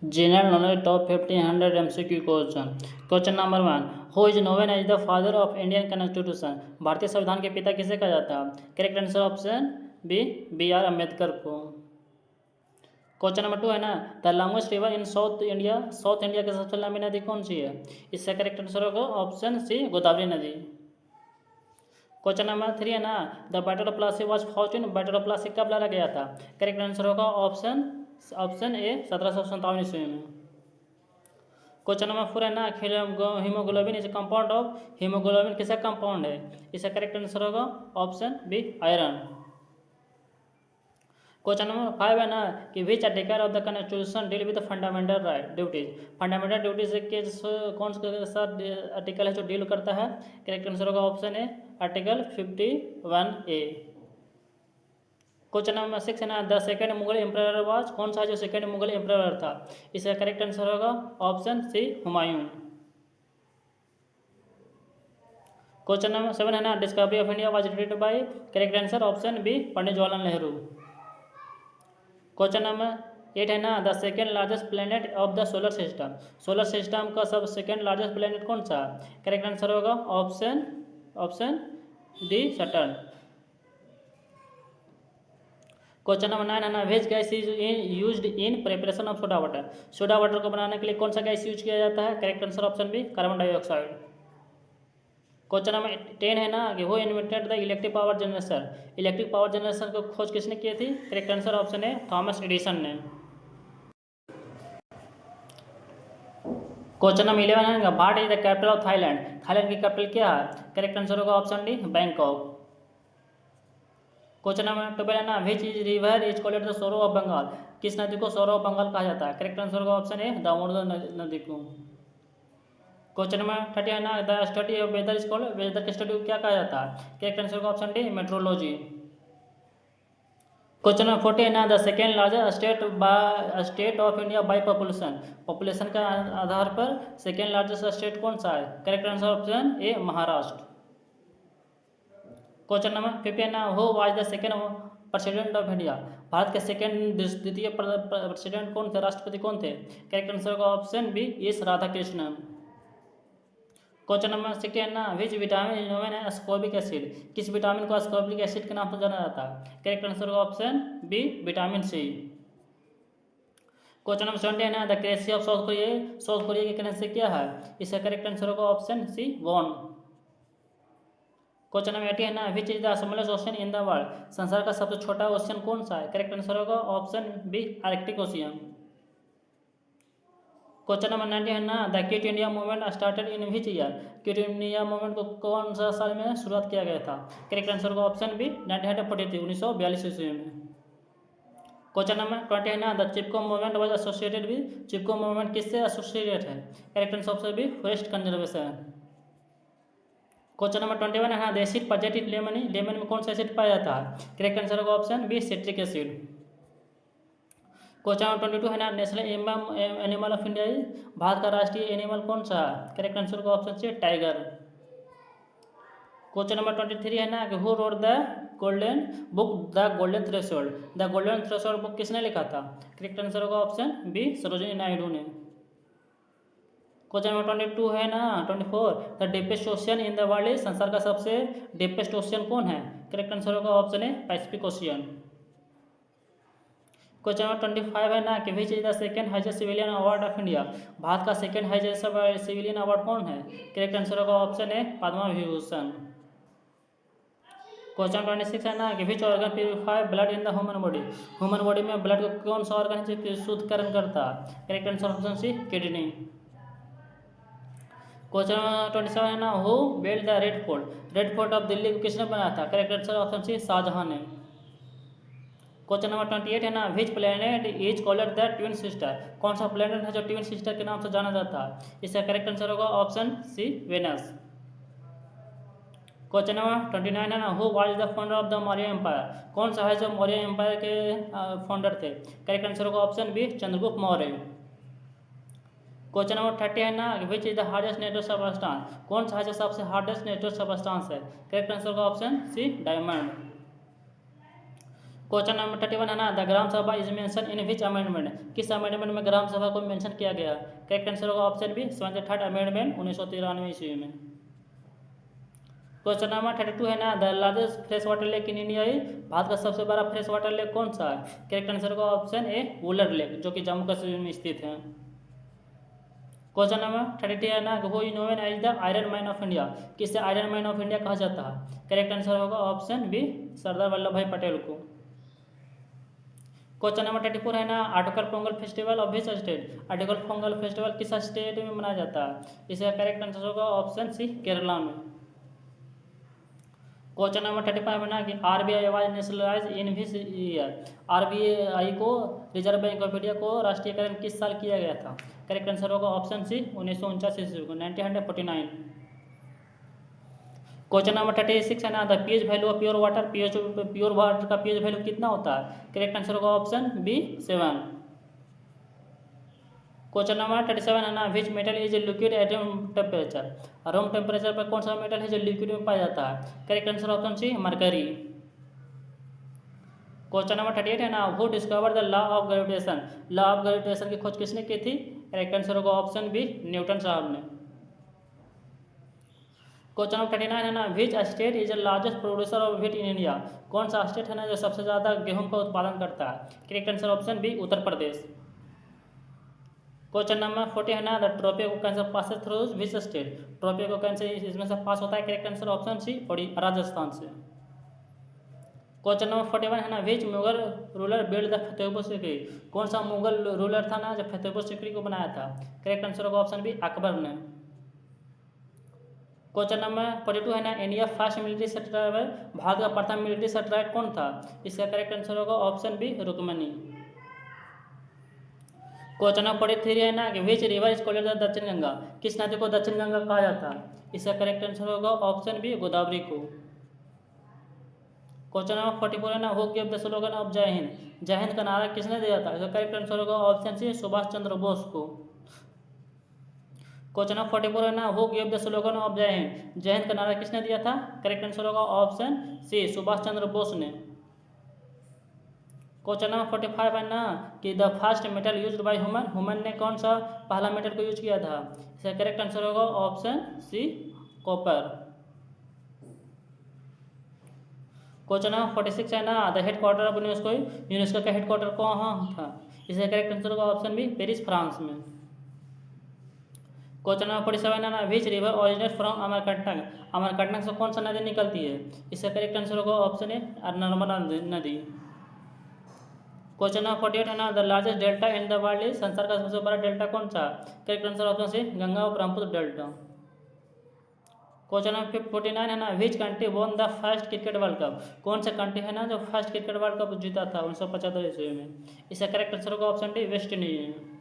General knowledge top 1500 MCQ question. Question number 1. Who is known as the father of Indian Constitution? भारतीय संविधान के पिता किसे कहा जाता है? Correct answer option B B.R. Ambedkar को. क्वेश्चन नंबर 2 है ना, the longest river in South India की सबसे लंबी नदी कौन सी है? इसका करेक्ट आंसर होगा ऑप्शन सी गोदावरी नदी. क्वेश्चन नंबर 3 है ना, the battle of Plassey was fought in, battle of Plassey कब लड़ा गया था? करेक्ट आंसर होगा ऑप्शन ए 1757 ईस्वी में. क्वेश्चन नंबर 4 है ना, haemoglobin is compound of, haemoglobin किसका कंपाउंड है? इसका करेक्ट आंसर होगा option B iron. Question number 5 है ना, कि which article of the constitution deal with fundamental right duties, fundamental duties के कौन सा आर्टिकल है जो डील करता है? करेक्ट आंसर होगा option A article 51A. Question number 6 है ना, the second Mughal emperor was, कौन सा जो सेकंड मुगल एम्परर था? इसका करेक्ट आंसर होगा ऑप्शन सी हुमायूं. क्वेश्चन नंबर 7 है ना, discovery of India was written by, correct answer option B Pandit Jawaharlal Nehru. Question number 8 है ना, the second largest planet of the solar system का सब सेकेंड लार्जेस्ट प्लेनेट कौन सा? करेक्ट आंसर होगा option D Saturn. Question number 9 है ना, which gas is used in preparation of soda water को बनाने के लिए कौन सा गैस यूज किया जाता है? Correct answer option B carbon dioxide. Question number 10 है ना, कि वो invented the electric power generation को खोज किसने की थी? करेक्ट आंसर ऑप्शन है थॉमस एडिसन ने. क्वेश्चन नंबर 11 है, what is the capital of Thailand की कैपिटल क्या है? करेक्ट आंसर होगा option D Bangkok. Question number 12 है ना, which is river is called the sorrow of Bengal, किस नदी को सोरो ऑफ बंगाल कहा जाता है? करेक्ट आंसर होगा ऑप्शन ए दामोदर नदी को. क्वेश्चन नंबर 30 है ना, the study of weather is called, weather की स्टडी को क्या कहा जाता है? करेक्ट आंसर होगा option D metrology. Question number 40 है ना, the second largest state of India by population के आधार पर सेकेंड लार्जेस्ट स्टेट कौन सा है? Correct answer option A Maharashtra. Question number 50 है ना, who was the second president of India, Bharat के द्वितीय प्रेसिडेंट कौन थे, राष्ट्रपति कौन थे? करेक्ट आंसर होगा option B S Radhakrishnan. Question number 60 है ना, which vitamin is known as ascorbic acid, किस विटामिन को अस्कॉर्बिक एसिड के नाम से जाना जाता है? करेक्ट आंसर होगा option B vitamin C. Question number 70 है ना, the currency of South Korea की करेंसी क्या है? इसका करेक्ट आंसर होगा option C won. Question number 80 है ना, which is the smallest ocean in the world, संसार का सबसे छोटा ओशन कौन सा है? करेक्ट आंसर होगा option B Arctic ocean. Question number 90 है ना, the Quit India movement started in which year, Quit India movement को कौन सा साल में शुरुआत किया गया था? करेक्ट आंसर होगा ऑप्शन बी 1942 ईस्वी में. क्वेश्चन नंबर 20 है ना, the Chipko movement was associated with, Chipko movement किससे एसोसिएटेड है? Correct answer option B forest conservation. Question number 21 है ना, the acid present in lemon में कौन सा एसिड पाया जाता है? करेक्ट आंसर होगा option B citric acid. Question number 22 है ना, national animal of India, Bharat का राष्ट्रीय एनिमल कौन सा है? करेक्ट आंसर होगा option C tiger. Question number 23 है ना, कि who wrote the golden threshold, the golden threshold book किसने लिखा था? करेक्ट आंसर होगा ऑप्शन बी सरोजिनी नायडू ने. क्वेश्चन नंबर 22 है ना, 24, the deepest ocean in the world, संसार का सबसे डीपेस्ट ओशियन कौन है? करेक्ट आंसर होगा ऑप्शन ए पैसिफिक ओशियन. क्वेश्चन नंबर 25 है ना, कि विच is the second highest civilian award of India, Bharat का सेकेंड हाईएस्ट सिविलियन अवार्ड कौन है? करेक्ट आंसर होगा option A Padma Vibhushan. Question 26 है ना, कि which organ purify blood in the human body में ब्लड को कौन सा ऑर्गन शुद्धकरण करता है? Correct answer option C kidney. Question number 27 है ना, who build the Red Fort of Delhi को किसने बनाया था? Correct answer option C Shah Jahan ने. क्वेश्चन नंबर 28 है ना, which planet is called the twin sister, कौन सा प्लेनेट है जो ट्विन सिस्टर के नाम से जाना जाता है? इसका करेक्ट आंसर होगा option C Venus. Question number 29 है ना, who was the founder of the Maurya empire, कौन सा है जो मौर्य एम्पायर के फाउंडर थे? करेक्ट आंसर होगा option B Chandragupta Maurya. Question number 30 है ना, which is the hardest network substance, कौन सा है जो सबसे हार्डेस्ट नेटवर्क सबस्टांस है? करेक्ट आंसर होगा option C diamond. Question number 31 है ना, द ग्राम सभा is mention in which amendment, किस अमेंडमेंट में ग्राम सभा को मेंशन किया गया? करेक्ट आंसर होगा ऑप्शन बी 73rd अमेंडमेंट 1993 ईस्वी में। क्वेश्चन नंबर 32 है ना, the largest fresh water lake in India is, Bharat का सबसे बड़ा फ्रेश वाटर लेक कौन सा है? करेक्ट आंसर होगा ऑप्शन ए वुलर लेक, जो कि जम्मू कश्मीर में स्थित है। क्वेश्चन नंबर 33 है ना, who is known as the iron man of India, किसे आयरन मैन ऑफ इंडिया कहा जाता है? करेक्ट आंसर होगा ऑप्शन बी सरदार वल्लभ भाई पटेल को। क्वेश्चन नंबर 34 है ना, article Pongal festival of which state, article Pongal festival किस स्टेट में मनाया जाता है? इसका करेक्ट आंसर होगा ऑप्शन सी केरला में। क्वेश्चन नंबर 35 है ना कि RBI was nationalise in which year, RBI को रिजर्व बैंक ऑफ इंडिया को राष्ट्रीयकरण किस साल किया गया था? करेक्ट आंसर होगा ऑप्शन सी 1949 ईस्वी को, 1949। क्वेश्चन नंबर 36 है ना, the pH value of pure water, pure water का पीएच वैल्यू कितना होता है? करेक्ट आंसर होगा ऑप्शन बी 7। क्वेश्चन नंबर 37 है ना, which metal is liquid at room temperature, room temperature पर कौन सा मेटल है जो लिक्विड में पाया जाता है? Correct answer option C mercury. Question number 38 है ना, who discover the law of gravitation, law of gravitation की खोज किसने की थी? करेक्ट आंसर होगा ऑप्शन बी न्यूटन साहब ने। क्वेश्चन नंबर 39 है ना, which state is the largest producer of wheat in India, कौन सा स्टेट है ना जो सबसे ज़्यादा गेहूं का उत्पादन करता है? Correct answer option B Uttar Pradesh. Question number 40 है ना, the tropic of cancer pass through which state, tropic of cancer इसमें से पास होता है? Correct answer option C Rajasthan से। क्वेश्चन नंबर 41 है ना, which Mughal ruler build the Fatehpur Sikri, कौन सा मुगल रूलर था ना जो फतेहपुर सीकरी को बनाया था? करेक्ट आंसर होगा ऑप्शन बी अकबर ने। क्वेश्चन नंबर 42 है ना, India first military satellite, Bharat का प्रथम मिलिट्री सैटेलाइट कौन था? इसका करेक्ट आंसर होगा option B Rukmini. Question number 43 है ना कि which river is called the Dakshin Ganga, किस नदी को दक्षिण गंगा कहा जाता है? इसका करेक्ट आंसर होगा ऑप्शन बी गोदावरी को। क्वेश्चन नंबर 44 है ना, who give the slogan of जय हिंद, जय हिंद का नारा किसने दिया था? इसका करेक्ट आंसर होगा ऑप्शन सी सुभाष चंद्र बोस को। क्वेश्चन नंबर 44 है ना, who give the slogan of जय हिंद, जय हिंद का नारा किसने दिया था? करेक्ट आंसर होगा ऑप्शन सी सुभाष चंद्र बोस ने। क्वेश्चन नंबर 45 है ना कि the first metal used by human, human ने कौन सा पहला मेटल को यूज किया था? इसका करेक्ट आंसर होगा option C copper. Question number 46 है ना, the headquarter of UNESCO, UNESCO का हेडक्वार्टर कहाँ था? इसका करेक्ट आंसर होगा ऑप्शन बी पेरिस फ्रांस में। क्वेश्चन नंबर 47 है ना, which river originate from Amarkantak, Amarkantak से कौन सा नदी निकलती है? इसका करेक्ट आंसर होगा ऑप्शन ए नर्मदा नदी। क्वेश्चन नंबर 48 है ना, the largest delta in the world is, संसार का सबसे बड़ा डेल्टा कौन सा? Correct answer option C Ganga और ब्रह्मपुत्र डेल्टा। क्वेश्चन नंबर 49 है ना, which country won the first cricket world cup, कौन सा कंट्री है ना जो फर्स्ट क्रिकेट वर्ल्ड कप जीता था 1975 ईस्वी में? इसका करेक्ट आंसर होगा ऑप्शन डी वेस्ट इंडीज।